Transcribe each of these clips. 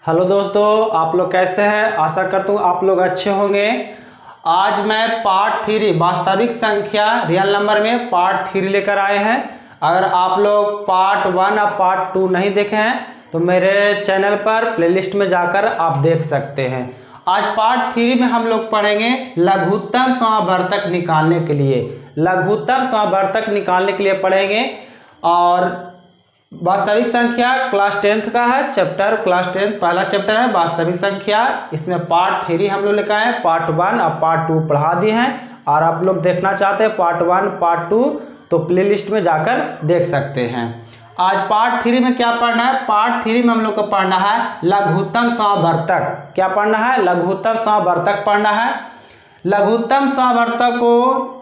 Hello दोस्तों, आप लोग कैसे हैं। आशा करता हूँ आप लोग अच्छे होंगे। आज मैं पार्ट 3 वास्तविक संख्या रियल नंबर में पार्ट 3 लेकर आए हैं। अगर आप लोग पार्ट 1 और पार्ट 2 नहीं देखे हैं तो मेरे चैनल पर प्लेलिस्ट में जाकर आप देख सकते हैं। आज पार्ट 3 में हम लोग पढ़ेंगे लघुत्तम समावर्तक निकालने के लिए। लघुत्तम समावर्तक निकालने के लिए पढ़ेंगे। और वास्तविक संख्या क्लास 10th का है चैप्टर। क्लास 10th पहला चैप्टर है वास्तविक संख्या। इसमें पार्ट 3 हम लोग लेकर आए हैं। पार्ट 1 और पार्ट 2 पढ़ा दिए हैं। और आप लोग देखना चाहते हैं पार्ट 1 पार्ट 2 तो प्लेलिस्ट में जाकर देख सकते हैं। आज पार्ट 3 में क्या पढ़ना है। पार्ट 3 में हम लोग को पढ़ना है लघुत्तम समावर्तक। क्या पढ़ना है? लघुत्तम समावर्तक पढ़ना है। लघुत्तम समावर्तक को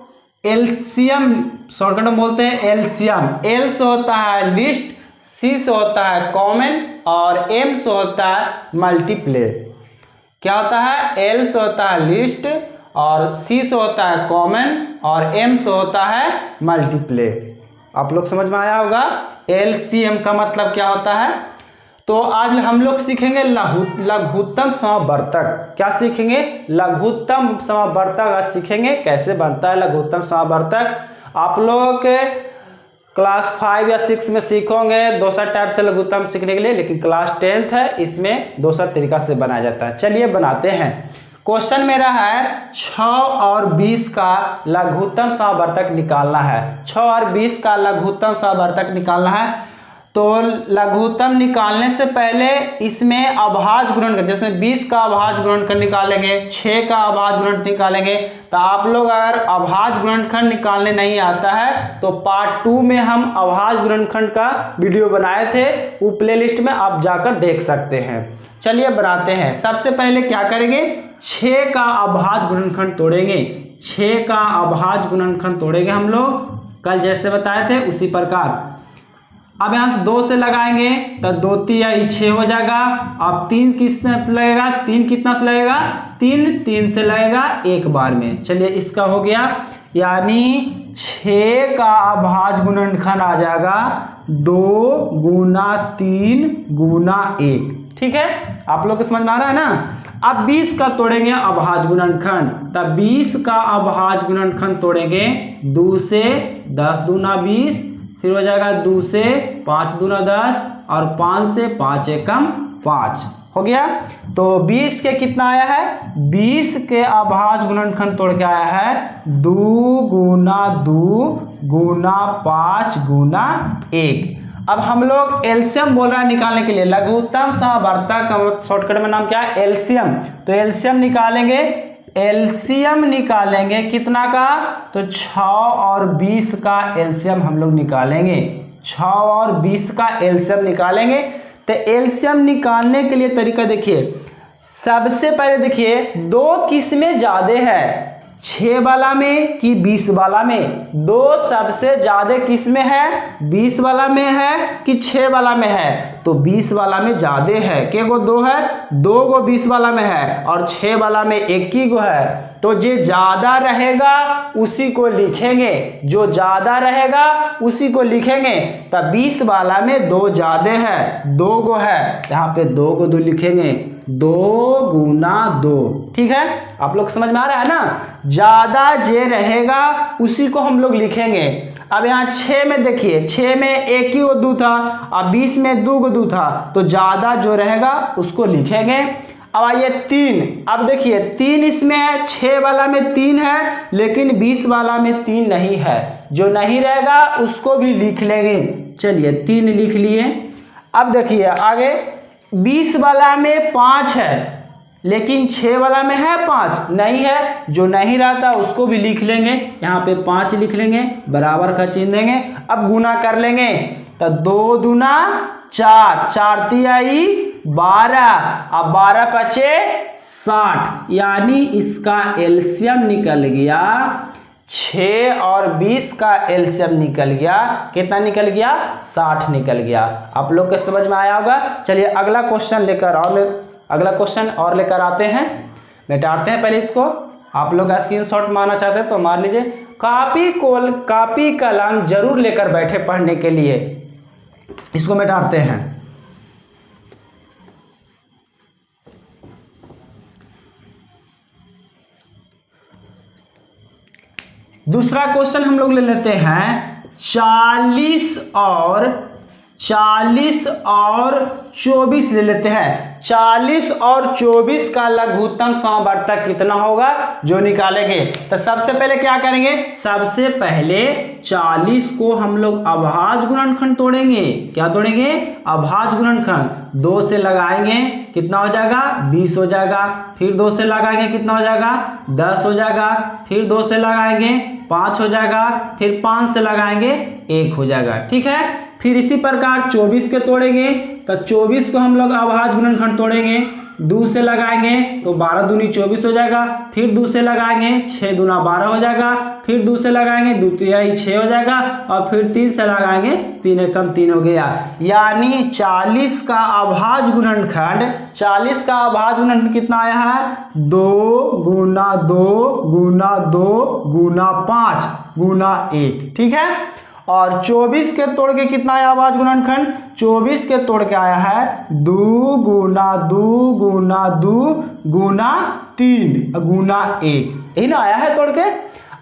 एलसीएम शॉर्टकट में बोलते हैं एलसीएम। एल से होता है लिस्ट, सी से होता है कॉमन और एम से होता है मल्टीप्ले। क्या होता है? एल से होता है लिस्ट और सी से होता है कॉमन और एम से होता है मल्टीप्ले। आप लोग समझ में आया होगा एलसीएम का मतलब क्या होता है। तो आज हम लोग सीखेंगे लघुत्तम समावर्तक। क्या सीखेंगे? लघुत्तम समावर्तक आज सीखेंगे कैसे बनता है लघुत्तम समावर्तक। आप लोग क्लास 5 या 6 में सीखोगे दूसरा टाइप से लघुत्तम सीखने के लिए, लेकिन क्लास 10th है इसमें दूसरा तरीका से बनाया जाता है। चलिए बनाते हैं। क्वेश्चन मेरा है 6 और 20 का लघुत्तम समावर्तक निकालना है। 6 और 20 का लघुत्तम समावर्तक निकालना है। तो लघुत्तम निकालने से पहले इसमें अभाज्य गुणनखंड, जैसे 20 का अभाज्य गुणनखंड निकालेंगे, 6 का अभाज्य गुणनखंड निकालेंगे। तो आप लोग अगर अभाज्य गुणनखंड निकालने नहीं आता है तो पार्ट 2 में हम अभाज्य गुणनखंड का वीडियो बनाए थे, वो प्लेलिस्ट में आप जाकर देख सकते हैं। चलिए बनाते हैं। सबसे पहले क्या करेंगे, 6 का अभाज्य गुणनखंड तोड़ेंगे। 6 का अभाज्य गुणनखंड तोड़ेंगे हम लोग कल जैसे बताए थे उसी प्रकार। अब यहाँ से 2 से लगाएंगे तो 2 3 6 हो जाएगा। अब 3 किसने लगेगा? 3 कितना से लगेगा? 3 से लगेगा एक बार में। चलिए इसका हो गया, यानी 6 का अभाज्य गुणनखंड आ जाएगा 2 गुना 3 गुना 1। ठीक है, आप लोग को समझ में आ रहा है ना। अब 20 का तोड़ेंगे अभाज्य गुणनखंड। तब 20 का अभाज्य गुणनखंड तोड़ेंगे 2 से 10 दूना 20, फिर हो जाएगा 2 से 5 दूना 10 और 5 से 5 एकम 5 हो गया। तो 20 के कितना आया है? 20 के अभाज्य गुणनखंड तोड़ के आया है 2 गुना 2 गुना 5 गुना 1। अब हम लोग एलसीएम बोल रहा है निकालने के लिए। लघुत्तम समावर्तक का शॉर्टकट में नाम क्या है? एलसीएम। तो एलसीएम निकालेंगे। एलसीएम निकालेंगे कितना का? तो 6 और 20 का एलसीएम हम लोग निकालेंगे। 6 और 20 का एलसीएम निकालेंगे। तो एलसीएम निकालने के लिए तरीका देखिए। सबसे पहले देखिए 2 किस में ज्यादा है, 6 वाला में कि 20 वाला में? 2 सबसे ज्यादा किस में है? 20 वाला में है कि 6 वाला में है? तो 20 वाला में ज्यादा है। के गो 2 है? 2 गो 20 वाला में है और 6 वाला में 1 ही गो है। तो जो ज्यादा रहेगा उसी को लिखेंगे, जो ज्यादा रहेगा उसी को लिखेंगे। तब 20 वाला में 2 ज्यादा है, 2 गो है, यहाँ पे 2 को 2 लिखेंगे, 2 गुना 2। ठीक है, आप लोग समझ में आ रहा है ना। ज्यादा जे रहेगा उसी को हम लोग लिखेंगे। अब यहाँ 6 में देखिए, 6 में 1 ही गो 2 था और 20 में 2 गो 2 था, तो ज्यादा जो रहेगा उसको लिखेंगे। अब आइए 3। अब देखिए 3 इसमें है, 6 वाला में 3 है लेकिन 20 वाला में 3 नहीं है। जो नहीं रहेगा उसको भी लिख लेंगे। चलिए 3 लिख लिए। अब देखिए आगे 20 वाला में 5 है लेकिन 6 वाला में है 5 नहीं है। जो नहीं रहता उसको भी लिख लेंगे, यहाँ पे 5 लिख लेंगे, बराबर का चिन्ह देंगे। अब गुना कर लेंगे तो 2 दूना 4, 4 तिहाई 12, अब 12 पचे 60, यानी इसका एलसीएम निकल गया 6 और 20 का एलसीएम निकल गया। कितना निकल गया? 60 निकल गया। आप लोग को समझ में आया होगा। चलिए अगला क्वेश्चन लेकर आते हैं। मिटाते हैं पहले इसको। आप लोग स्क्रीनशॉट मारना चाहते हैं तो मार लीजिए। कॉपी कलम जरूर लेकर बैठे पढ़ने के लिए। इसको मिटाते हैं। दूसरा क्वेश्चन हम लोग ले लेते हैं 40 और 24 ले लेते हैं। 40 और 24 का लघुत्तम समवर्तक कितना होगा जो निकालेंगे। तो सबसे पहले क्या करेंगे, सबसे पहले 40 को हम लोग अभाज्य गुणनखंड तोड़ेंगे। क्या तोड़ेंगे, अभाज्य गुणनखंड। 2 से लगाएंगे कितना हो जाएगा, 20 हो जाएगा। फिर 2 से लगाएंगे कितना हो जाएगा, 10 हो जाएगा। फिर 2 से लगाएंगे 5 हो जाएगा। फिर 5 से लगाएंगे 1 हो जाएगा। ठीक है, फिर इसी प्रकार 24 के तोड़ेंगे तो 24 को हम लोग अभाज्य गुणनखंड तोड़ेंगे। 2 से लगाएंगे तो 12 दूनी 24 हो जाएगा। फिर 2 से लगाएंगे 6 दूना 12 हो जाएगा। फिर 2 से लगाएंगे 2 तिहाई 6 हो जाएगा। और फिर 3 से लगाएंगे 3 एकम 3 हो गया। यानी 40 का अभाज्य गुणनखंड, 40 का अभाज्य गुणनखंड कितना आया है, 2 गुना 2 गुना 2 गुना 5 गुना 1। ठीक है, और 24 के तोड़ के कितना आया अभाज्य गुणनखंड, 24 के तोड़ के आया है 2 गुना 2 गुना 2 गुना 3 गुना 1, यही ना आया है तोड़ के।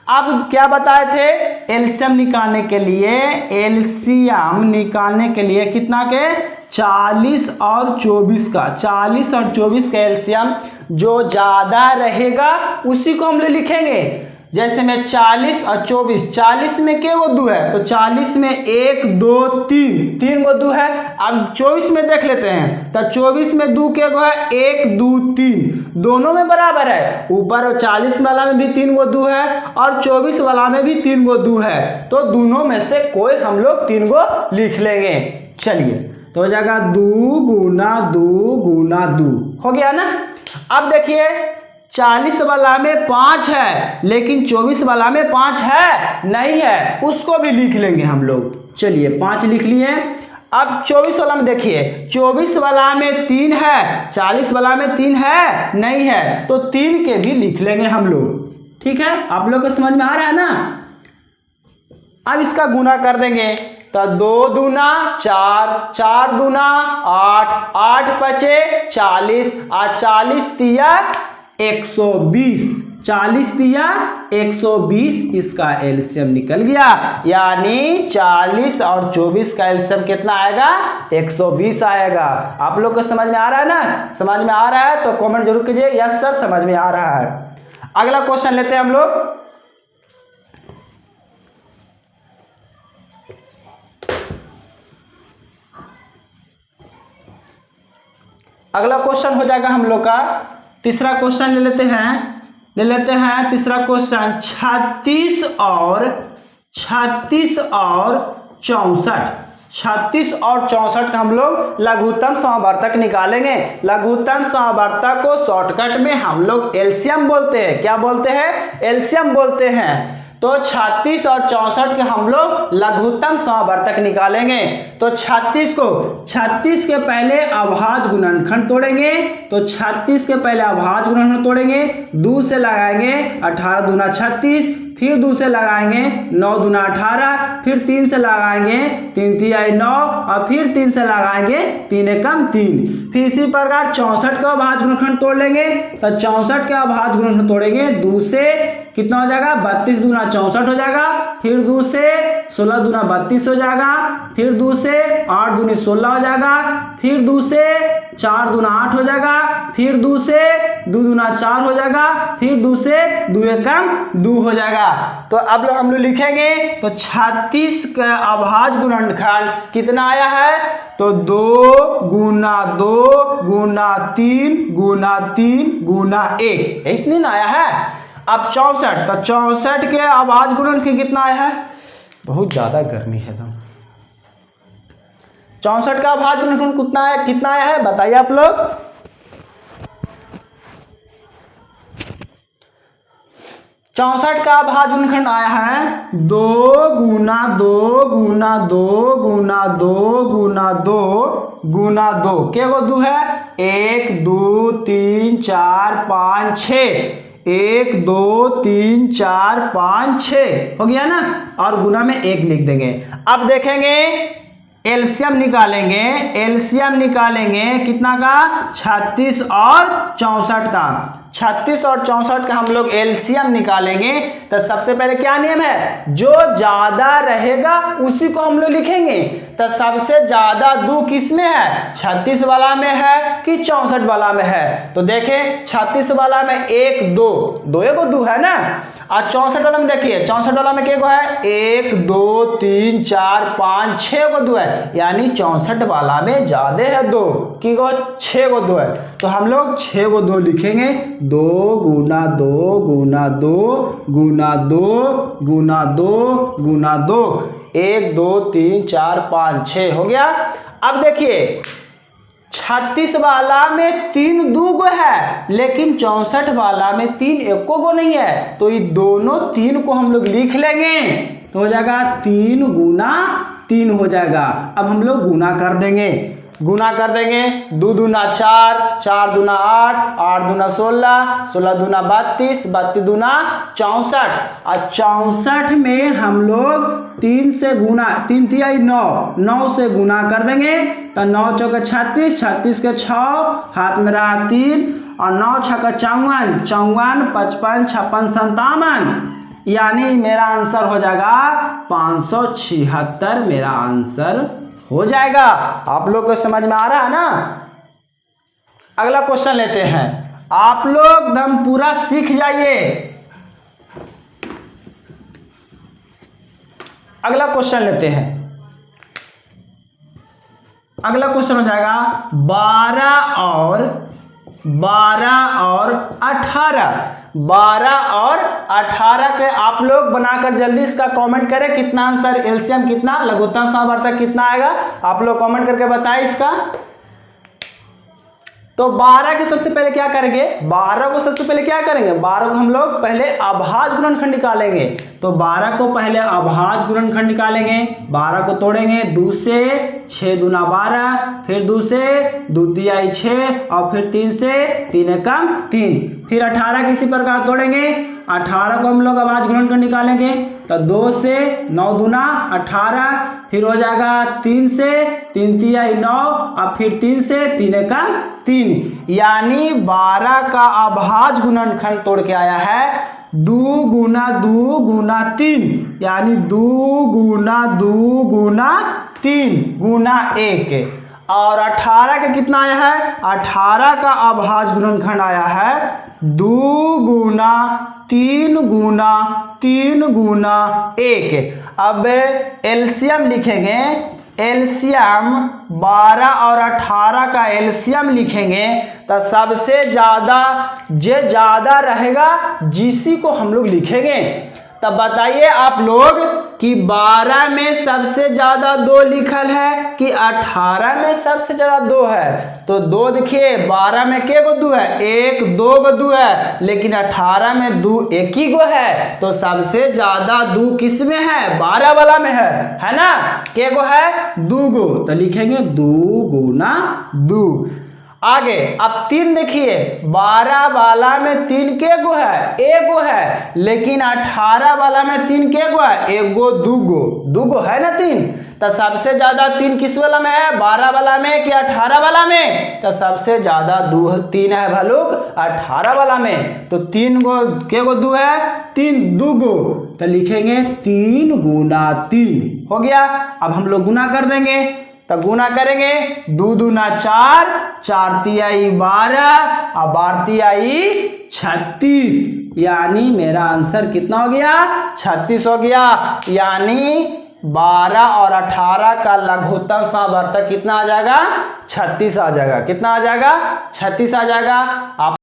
अब क्या बताए थे, एलसीएम निकालने के लिए, एलसीएम निकालने के लिए कितना के, 40 और 24 का, 40 और 24 का एलसीएम जो ज्यादा रहेगा उसी को हम लोग लिखेंगे। जैसे में 40 और 24, 40 में के गो 2 है तो 40 में 1 2 3 गो 2 है। अब 24 में देख लेते हैं तो 24 में 2 के गो है, 1 2 3, दोनों में बराबर है। ऊपर 40 वाला में भी 3 गो 2 है और 24 वाला में भी 3 गो 2 है, तो दोनों में से कोई हम लोग 3 गो लिख लेंगे। चलिए, तो हो जाएगा 2 गुना 2 गुना 2 हो गया ना। अब देखिए 40 वाला में 5 है लेकिन 24 वाला में 5 है नहीं है, उसको भी लिख लेंगे हम लोग। चलिए 5 लिख लिए। अब 24 वाला में देखिए, 24 वाला में 3 है, 40 वाला में 3 है नहीं है, तो 3 के भी लिख लेंगे हम लोग। ठीक है, आप लोग को समझ में आ रहा है ना। अब इसका गुना कर देंगे तो 2 दूना 4, 4 दूना 8, 8 पचे 40 और 40 तिया 120, 40 दिया 120, इसका एलसीएम निकल गया। यानी 40 और 24 का एलसीएम कितना आएगा, 120 आएगा। आप लोग को समझ में आ रहा है ना। समझ में आ रहा है तो कमेंट जरूर कीजिए यस सर समझ में आ रहा है। अगला क्वेश्चन लेते हैं हम लोग। अगला क्वेश्चन हो जाएगा हम लोग का तीसरा क्वेश्चन ले लेते हैं तीसरा क्वेश्चन 36 और 64, 36 और 64 का हम लोग लघुत्तम समवर्तक निकालेंगे। लघुत्तम समवर्तक को शॉर्टकट में हम लोग एलसीएम बोलते हैं। क्या बोलते हैं, एलसीएम बोलते हैं। तो 36 और 64 के हम लोग लघुत्तम समवर्तक निकालेंगे। तो 36 के पहले अभाज्य गुणनखंड तोड़ेंगे। तो 36 के पहले अभाज्य गुणनखंड तोड़ेंगे, 2 से लगाएंगे 18 दूना 36, फिर 2 से लगाएंगे 9 दूना 18, फिर 3 से लगाएंगे 3 तिहाई 9 और फिर 3 से लगाएंगे 3 एकम 3। फिर इसी प्रकार 64 का अभाज्य गुणनखंड तोड़ लेंगे। तो 64 का अभाज्य गुणनखंड तोड़ेंगे, 2 से कितना हो जाएगा, 32 दूना 64 हो जाएगा। फिर 2 से 16 दूना 32 हो जाएगा। फिर 2 से 8 दूनी 16 हो जाएगा। फिर 2 से 4 दूना 8 हो जाएगा। फिर 2 से 2 दूना 4 हो जाएगा। फिर 2 से 2 एकम 2 हो जाएगा। तो अब हम लोग लिखेंगे तो 36 का अभाज्य गुणनखंड कितना आया है, तो 2 गुना 2 गुना 3 गुना 3 गुना 1, इतनी ना आया है। अब 64, तो 64 के अभाज्य गुणनखंड कितना आया है, बहुत ज्यादा गर्मी है। 64 का अभाज्य गुणनखंड कितना आया है बताइए आप लोग। 64 का अभाज्य गुणनखंड आया है 2 गुना 2 गुना 2 गुना 2 गुना 2 गुना 2, क्या वो 2 है, 1 2 3 4 5 6, 1 2 3 4 5 6 हो गया ना, और गुना में 1 लिख देंगे। अब देखेंगे एलसीएम निकालेंगे कितना का, 36 और 64 का। 36 और 64 का हम लोग एलसीएम निकालेंगे तो सबसे पहले क्या नियम है, जो ज्यादा रहेगा उसी को हम लोग लिखेंगे। तो सबसे ज्यादा 2 किस में है, 36 वाला में है कि 64 वाला में है। तो देखें 36 वाला में 1 2 2 है ना, और 64 वाला में देखिए 64 वाला में क्या है, 1 2 3 4 5 6 को 2 है, यानी 64 वाला में ज्यादा है 2 की गो 6 को 2 है। तो हम लोग 6 को 2 लिखेंगे, 2 गुना 2 गुना 2 गुना 2 गुना 2 गुना 2, 1 2 3 4 5 6 हो गया। अब देखिए 36 वाला में 3 2 गो है, लेकिन 64 वाला में 3 1 गो नहीं है। तो ये दोनों 3 को हम लोग लिख लेंगे, तो हो जाएगा 3 गुना 3 हो जाएगा। अब हम लोग गुना कर देंगे, 2 दूना 4, 4 दूना 8, 8 दूना 16, 16 दूना 32, 32 दूना 64, और 64 में हम लोग 3 से गुना, 3 तिहाई 9, 9 से गुना कर देंगे। तो 9 चौके 36, 36 के 6 हाथ में रहा 3, और 9 छक्का 54, 54 55 56 57, यानी मेरा आंसर हो जाएगा 576 मेरा आंसर हो जाएगा। आप लोग को समझ में आ रहा है ना। अगला क्वेश्चन लेते हैं, आप लोग एकदम पूरा सीख जाइए। अगला क्वेश्चन लेते हैं, अगला क्वेश्चन हो जाएगा 12 और 18, 12 और 18 के आप लोग बनाकर जल्दी इसका कमेंट करें, कितना आंसर एलसीएम कितना, लघुत्तम समावर्तक कितना आएगा, आप लोग कमेंट करके बताएं इसका। तो 12 के सबसे पहले क्या करेंगे, 12 को सबसे पहले क्या करेंगे, 12 को हम लोग पहले अभाज्य गुणनखंड निकालेंगे। तो 12 को पहले अभाज्य गुणनखंड निकालेंगे, 12 को तोड़ेंगे 2 से, 6 दूना 12, फिर 2 से 2 तिहाई 6, और फिर 3 से 3 एकम 3, फिर 18 किसी प्रकार तोड़ेंगे, 18 को हम लोग अभाज्य गुणनखंड निकालेंगे। तो 2 से 9 दूना 18, फिर हो जाएगा 3 से 3 तिहाई 9, और फिर 3 से 3 एकम 3, यानी 12 का अभाज्य गुणनखंड तोड़ के आया है 2 गुना 2 गुना 3, यानी 2 गुना 2 गुना 3 गुना 1, और 18 का कितना आया है, 18 का अभाज्य गुणनखंड आया है 2 गुना 3 गुना 3 गुना 1। अब एलसीएम लिखेंगे, एलसीएम 12 और 18 का एलसीएम लिखेंगे तो सबसे ज्यादा जो ज्यादा रहेगा जिसी को हम लोग लिखेंगे। तब बताइए आप लोग कि 12 में सबसे ज्यादा 2 लिखल है कि 18 में सबसे ज्यादा 2 है। तो 2 देखिए 12 में के गो 2 है, 1 2 गो 2 है, लेकिन 18 में 2 1 ही गो है। तो सबसे ज्यादा 2 किस में है, 12 वाला में है ना, के गो है 2 गो। तो लिखेंगे 2 गुना 2। आगे अब 3 देखिए, 12 वाला में 3 के गो है, 1 गो है, लेकिन 18 वाला में 3 के गो है, 1 गो 2 गो है ना 3। तो सबसे ज्यादा 3 किस वाला में है, 12 वाला में कि 18 वाला में। तो सबसे ज्यादा 3 है भालुक 18 वाला में। तो 3 गो के गो 2 है, 3 2 गो। तो लिखेंगे 3 गुना 3 हो गया। अब हम लोग गुना कर देंगे, तो गुना करेंगे 2 दूना 4, 4 तिहाई 12, और 12 तिहाई 36, यानी मेरा आंसर कितना हो गया, 36 हो गया। यानी 12 और 18 का लघुत्तम समावर्तक कितना आ जाएगा, 36 आ जाएगा। कितना आ जाएगा, 36 आ जाएगा। आप